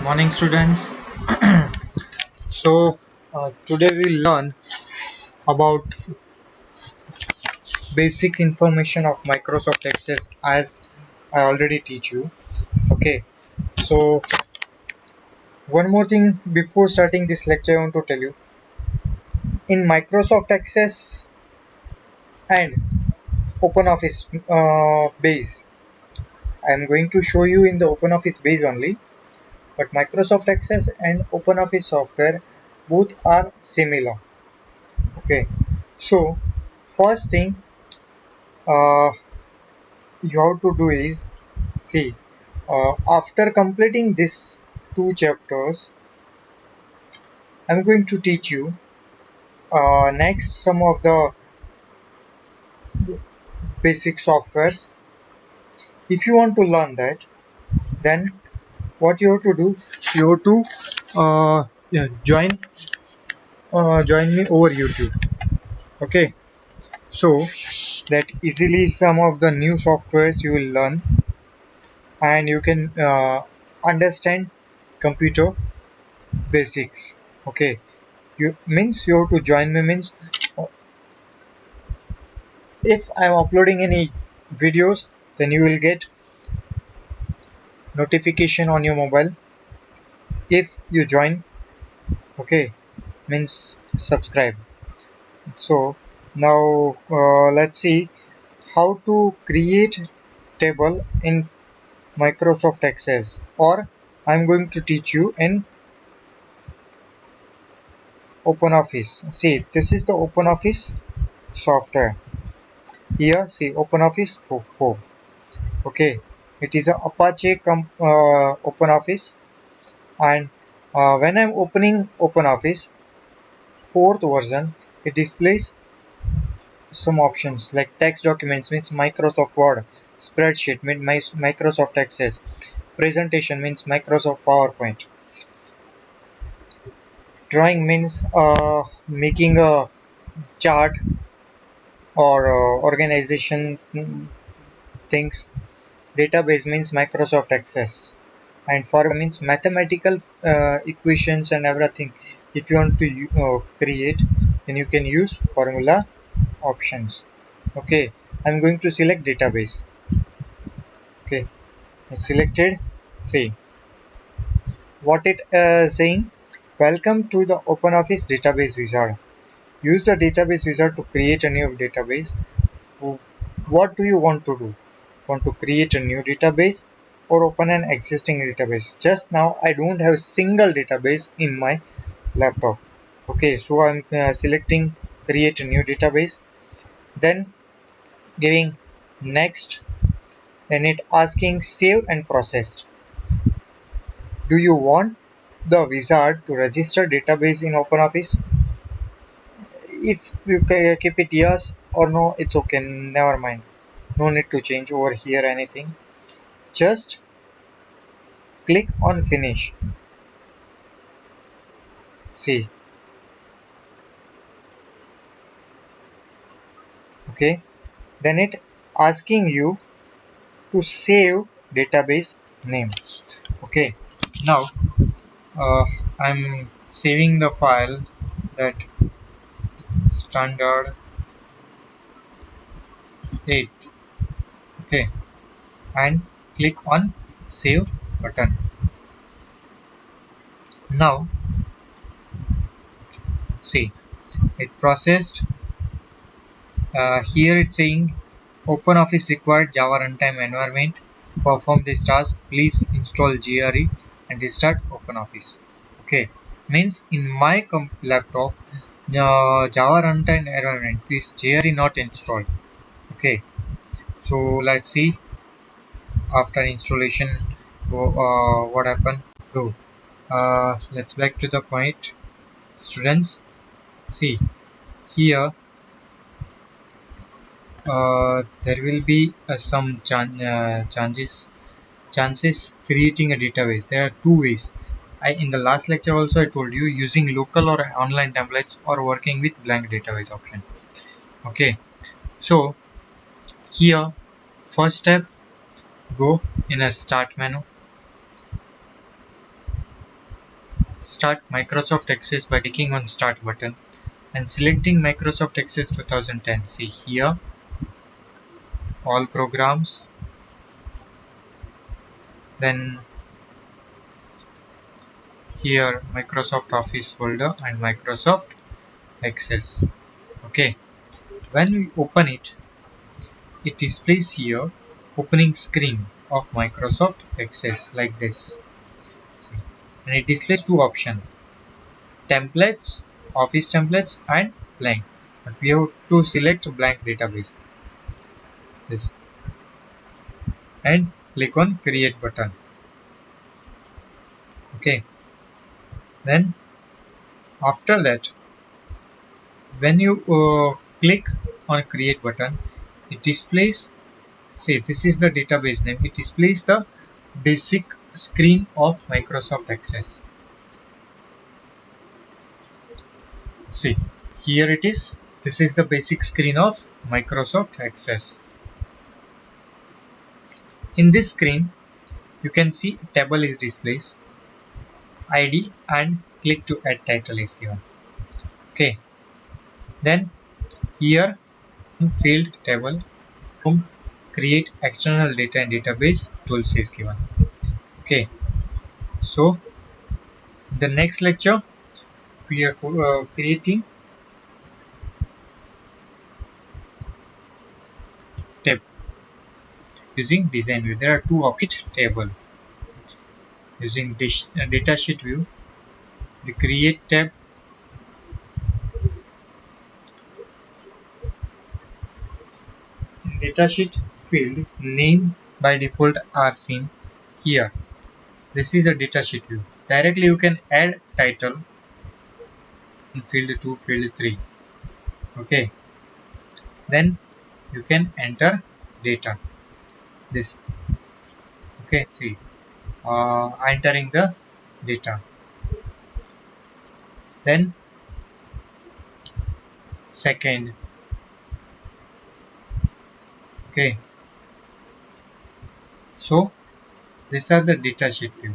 Morning, students. Today we'll learn about basic information of Microsoft Access as I already teach you. Okay, so one more thing before starting this lecture, I want to tell you in Microsoft Access and OpenOffice base. I am going to show you in the OpenOffice base only, but Microsoft Access and OpenOffice software both are similar. Okay, so first thing uh, you have to do is see after completing these two chapters I'm going to teach you next some of the basic softwares. If you want to learn that, then what you have to do, you have to yeah, join me over YouTube. Okay, so that easily some of the new softwares you will learn and you can understand computer basics. Okay, you have to join me means uh, if I'm uploading any videos, then you will get notification on your mobile if you join. Okay, means subscribe. So now let's see how to create table in Microsoft Access, or I'm going to teach you in OpenOffice. See, this is the OpenOffice software. Here see OpenOffice 4. Okay, it is a Apache OpenOffice, and when I'm opening OpenOffice 4th version, it displays some options like text documents means Microsoft Word, spreadsheet means Microsoft Access, presentation means Microsoft PowerPoint, drawing means making a chart or organization things, database means Microsoft Access, and formula means mathematical equations and everything. If you want to create, then you can use formula options. Okay, I'm going to select database. Okay, I selected. See what it saying. Welcome to the OpenOffice database wizard. Use the database wizard to create a new database. What do you want to do? Want to create a new database or open an existing database? Just now I don't have a single database in my laptop. Okay, so I'm selecting create a new database, then giving next, then it asking save and processed. Do you want the wizard to register database in OpenOffice? If you keep it yes or no, it's okay, never mind. No need to change over here anything. Just click on finish. See, okay, then it asking you to save database name. Okay, now uh, I'm saving the file that standard 8. Okay, and click on save button. Now see, it processed. Here it's saying OpenOffice required Java runtime environment. Perform this task. Please install GRE and restart OpenOffice. Okay, means in my laptop, Java runtime environment is GRE not installed. Okay, so let's see after installation what happened. So let's back to the point, students. See here there will be some chances creating a database. There are two ways. In the last lecture also I told you, using local or online templates or working with blank database option. Okay, so here first step, go in a start menu, start Microsoft Access by clicking on Start button and selecting Microsoft Access 2010. See here, all programs, then here Microsoft Office folder and Microsoft Access. Okay, when we open it, it displays here opening screen of Microsoft Access like this. See, and it displays two options: templates, Office templates, and blank. But we have to select blank database. This and click on create button. Okay, then after that, when you click on create button, it displays, say this is the database name, it displays the basic screen of Microsoft Access. See, here it is. This is the basic screen of Microsoft Access. In this screen, you can see table is displayed, ID, and click to add title is given. Okay, then here in field table, create external data and database tools is given. Okay, so the next lecture we are creating tab using design view. There are two options: table using datasheet view, the create tab, datasheet field name by default are seen here. This is a datasheet view. Directly you can add title in field 2, field 3. Okay, then you can enter data. This, okay, see, entering the data. Then second, okay, so these are the datasheet view.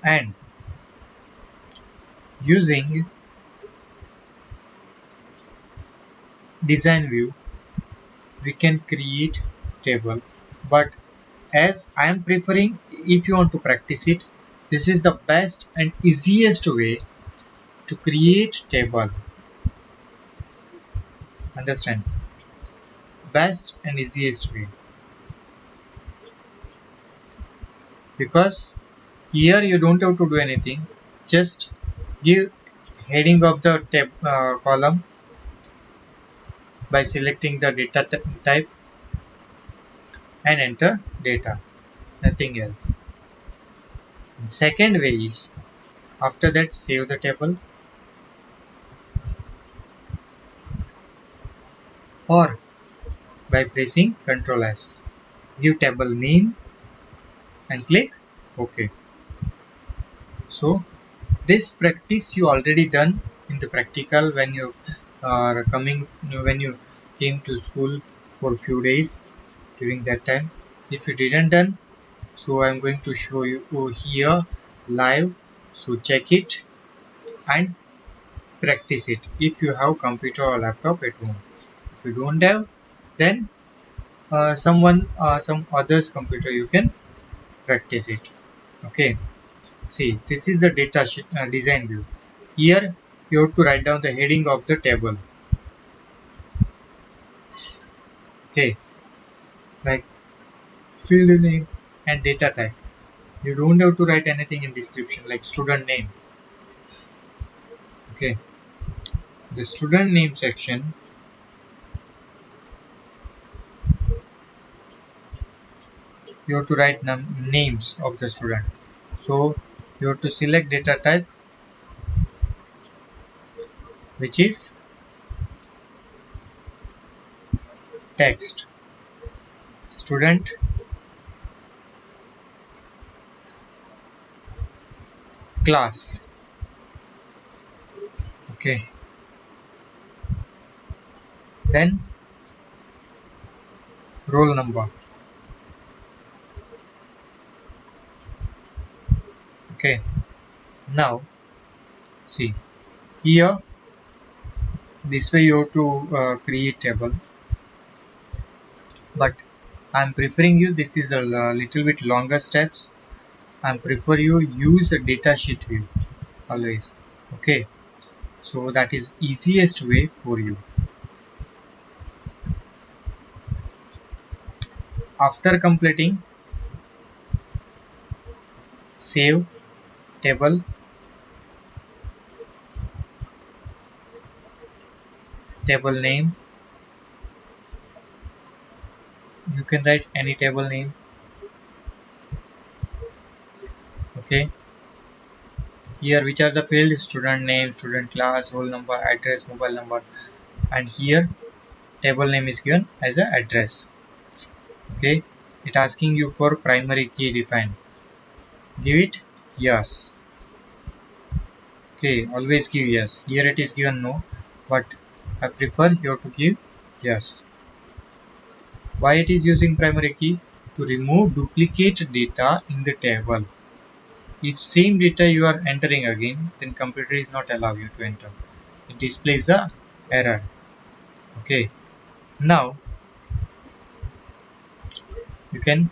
And using design view, we can create table. But as I am preferring, if you want to practice it, this is the best and easiest way to create table. Understand? Best and easiest way, because here you don't have to do anything. Just give heading of the tab column by selecting the data type and enter data, nothing else. Second way is, after that, save the table, or by pressing Ctrl S, give table name and click OK. So this practice you already done in the practical when you are when you came to school for a few days during that time. If you didn't done, so I'm going to show you here live, so check it and practice it if you have computer or laptop at home. If you don't have, then some others computer you can practice it. Okay, see, this is the data sheet, design view. Here you have to write down the heading of the table. Okay, like field name and data type. You don't have to write anything in description like student name. Okay, the student name section, you have to write names of the student. So you have to select data type, which is text, student class. Okay, then roll number. Okay, now see here, this way you have to create table, but I'm preferring you, this is a little bit longer steps. I prefer you use a data sheet view always. Okay, so that is easiest way for you. After completing, save table, table name, you can write any table name. Okay, here which are the fields: student name, student class, roll number, address, mobile number, and here table name is given as a address. Okay, it asking you for primary key defined, give it yes. Okay, always give yes. Here it is given no, but I prefer here to give yes. Why it is using primary key? To remove duplicate data in the table. If same data you are entering again, then computer is not allow you to enter. It displays the error. Okay, now you can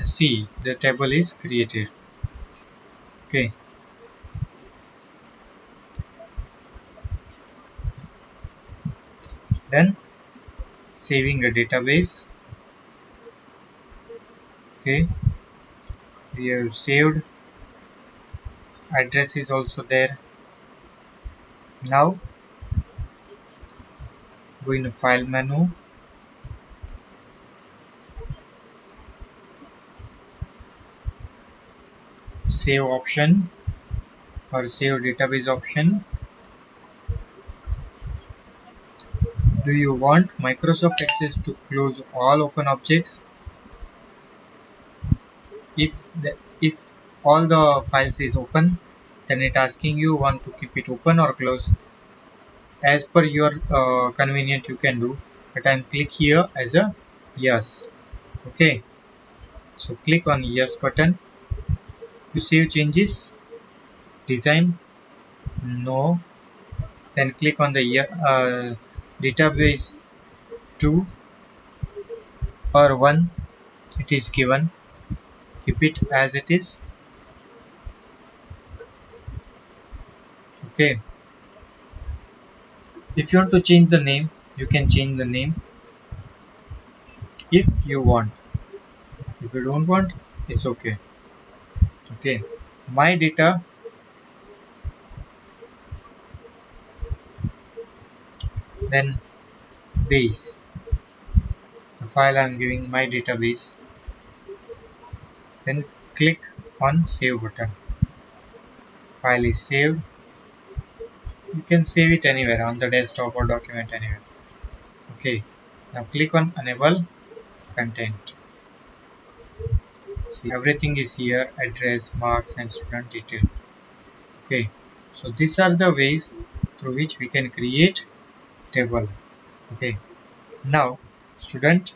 see the table is created. Okay, then saving a database. Okay, we have saved, address is also there. Now go in the file menu, save option or save database option. Do you want Microsoft Access to close all open objects? If all the files is open, then it asking you want to keep it open or close. As per your convenient you can do, but I'm click here as a yes. Okay, so click on yes button to save changes. Design no, then click on the database 2 or 1, it is given, keep it as it is. Okay, if you want to change the name, you can change the name if you want. If you don't want, it's okay. Okay, my data, then base, the file I'm giving my database, then click on save button. File is saved. You can save it anywhere on the desktop or document anywhere. Okay, now click on enable content. See, everything is here: address, marks, and student detail. Okay, so these are the ways through which we can create table. Okay, now student,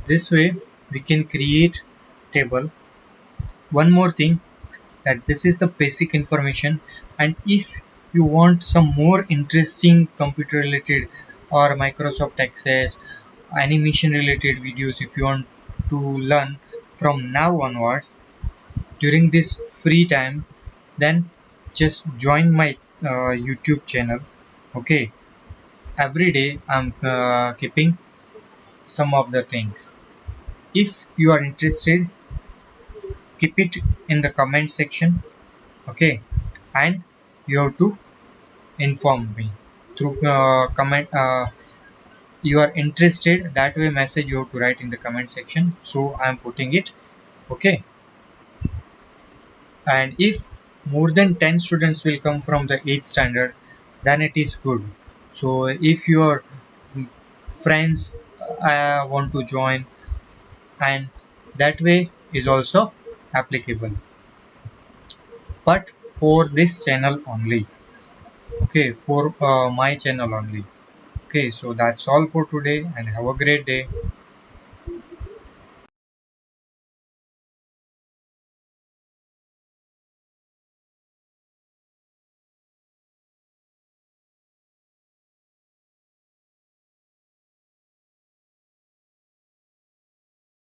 this way we can create table. One more thing, that this is the basic information, and if you want some more interesting computer related or Microsoft Access animation related videos, if you want to learn from now onwards during this free time, then just join my YouTube channel. Okay, every day I'm keeping some of the things. If you are interested, keep it in the comment section. Okay, and you have to inform me through comment. You are interested, that way message you have to write in the comment section, so I am putting it. Okay, and if more than 10 students will come from the 8th standard, then it is good. So if your friends want to join, and that way is also applicable, but for this channel only. Okay, for my channel only. Okay, so that's all for today, and have a great day.